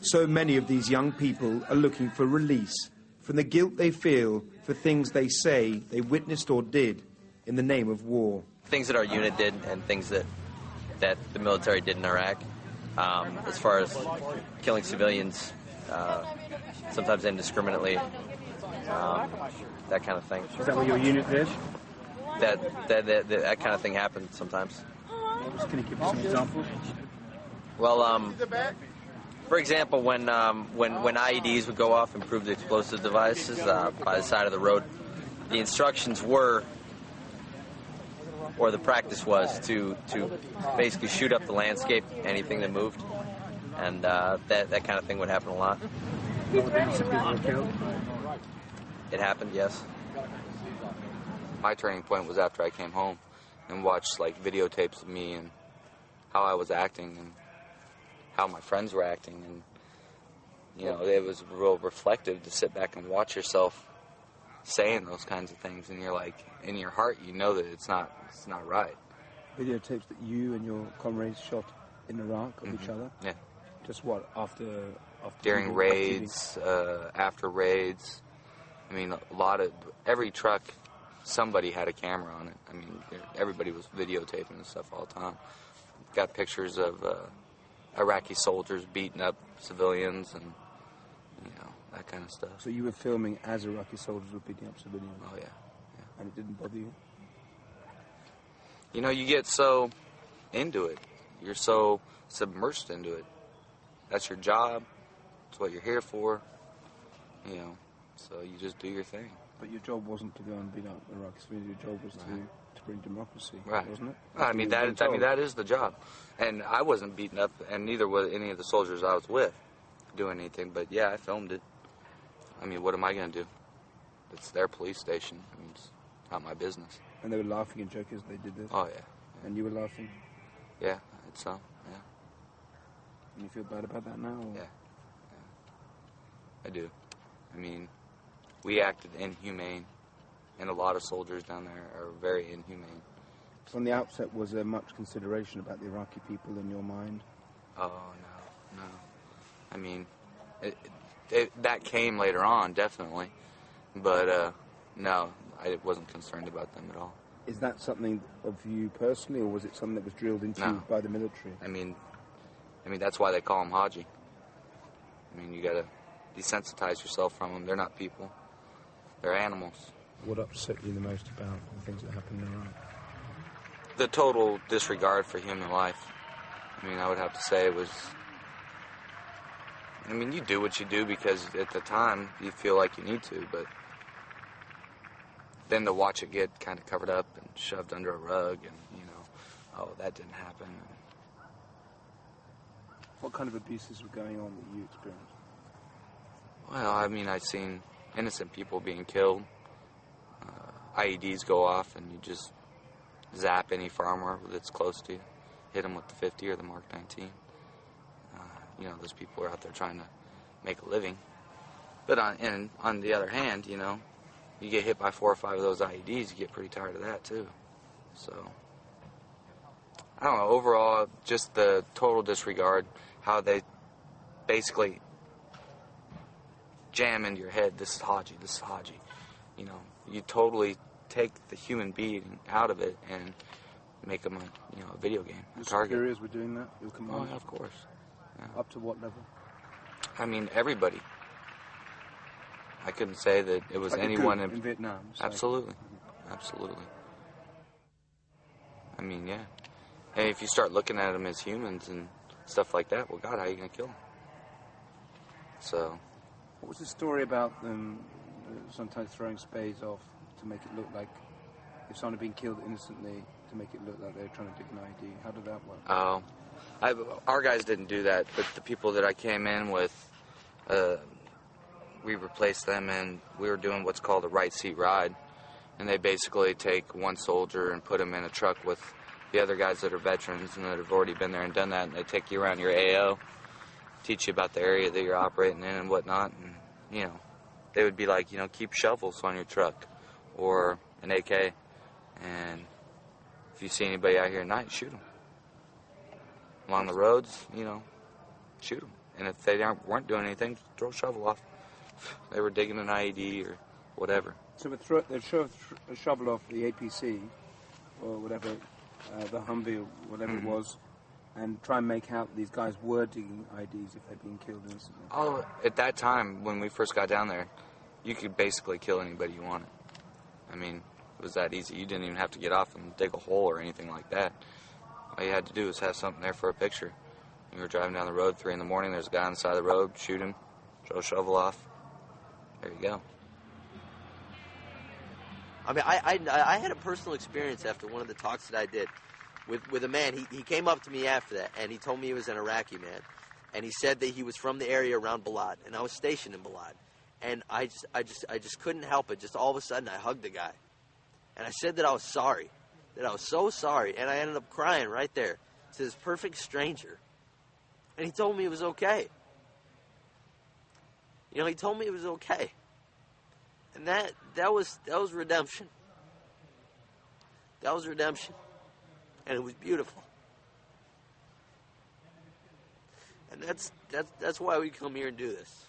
So many of these young people are looking for release from the guilt they feel for things they say they witnessed or did in the name of war. Things that our unit did and things that the military did in Iraq, as far as killing civilians, sometimes indiscriminately, that kind of thing. Is that what your unit did? That kind of thing happened sometimes. Can you give us some examples? Well, for example, when IEDs would go off and prove the explosive devices by the side of the road, the instructions were, or the practice was, to basically shoot up the landscape, anything that moved, and that kind of thing would happen a lot. People were killed? It happened, yes. My turning point was after I came home and watched like videotapes of me and how I was acting and how my friends were acting, and you know, it was real reflective to sit back and watch yourself saying those kinds of things, and you're like, in your heart, you know that it's not right. Videotapes that you and your comrades shot in Iraq of each other? Yeah. Just what, after during raids, after raids. I mean, every truck, somebody had a camera on it. I mean, everybody was videotaping and stuff all the time. Got pictures of Iraqi soldiers beating up civilians and, you know, that kind of stuff. So you were filming as Iraqi soldiers were beating up civilians? Oh, yeah. And it didn't bother you? You know, you get so into it. You're so submersed into it. That's your job. It's what you're here for. You know, so you just do your thing. But your job wasn't to go and beat up Iraqi civilians. Your job was to bring democracy, right? Wasn't it? I mean, that is the job. And I wasn't beaten up, and neither was any of the soldiers I was with doing anything. But yeah, I filmed it. I mean, what am I going to do? It's their police station. I mean, it's not my business. And they were laughing and joking as they did this? Oh, yeah. And you were laughing? Yeah, it's so, yeah. And you feel bad about that now? Or? Yeah. I do. I mean, we acted inhumane, and a lot of soldiers down there are very inhumane. From the outset, was there much consideration about the Iraqi people in your mind? Oh, no. I mean, that came later on, definitely. But, no, I wasn't concerned about them at all. Is that something of you personally, or was it something that was drilled into you by the military? I mean, that's why they call them Haji. I mean, you got to desensitize yourself from them. They're not people. They're animals. What upset you the most about the things that happened in Iraq? The total disregard for human life. I mean, I would have to say it was... I mean, you do what you do because at the time you feel like you need to, but then to watch it get kind of covered up and shoved under a rug and, you know, oh, that didn't happen. What kind of abuses were going on that you experienced? Well, I mean, I've seen innocent people being killed. IEDs go off and you just zap any farmer that's close to you. Hit them with the 50 or the Mark 19. You know, those people are out there trying to make a living. But on the other hand, you know, you get hit by 4 or 5 of those IEDs, you get pretty tired of that too. So, I don't know, overall, just the total disregard, how they basically jam into your head, this is Haji, this is Haji. You know, you totally take the human being out of it and make them a video game. Your superiors were doing that? Your commanders? Oh, yeah, of course. Yeah. Up to what level? I mean, everybody. I couldn't say that it was like anyone in Vietnam. Absolutely. Absolutely. I mean, yeah. And if you start looking at them as humans and stuff like that, well, God, how are you going to kill them? So. What was the story about them sometimes throwing spades off to make it look like if someone had been killed innocently, to make it look like they were trying to dig an ID? How did that work? Oh. Our guys didn't do that, but the people that I came in with, we replaced them, and we were doing what's called a right seat ride. And they basically take one soldier and put him in a truck with the other guys that are veterans and that have already been there and done that, and they take you around your AO, teach you about the area that you're operating in and whatnot, and, you know, they would be like, you know, keep shovels on your truck or an AK, and if you see anybody out here at night, shoot them. Along the roads, you know, shoot them. And if they weren't doing anything, throw a shovel off. They were digging an IED or whatever. So they'd shove a shovel off the APC or whatever, the Humvee or whatever it was, and try and make out these guys were digging IEDs if they'd been killed instantly. Oh, at that time, when we first got down there, you could basically kill anybody you wanted. I mean, it was that easy. You didn't even have to get off and dig a hole or anything like that. All you had to do was have something there for a picture. You were driving down the road 3 in the morning, there's a guy on the side of the road, shoot him, throw a shovel off. There you go. I mean, I had a personal experience after one of the talks that I did with a man. He came up to me after that, and he told me he was an Iraqi man. And he said that he was from the area around Balad, and I was stationed in Balad. And I just couldn't help it. Just all of a sudden, I hugged the guy. And I said that I was sorry, that I was so sorry. And I ended up crying right there to this perfect stranger. And he told me it was okay. You know, he told me it was okay. And that was redemption. That was redemption. And it was beautiful. And that's why we come here and do this.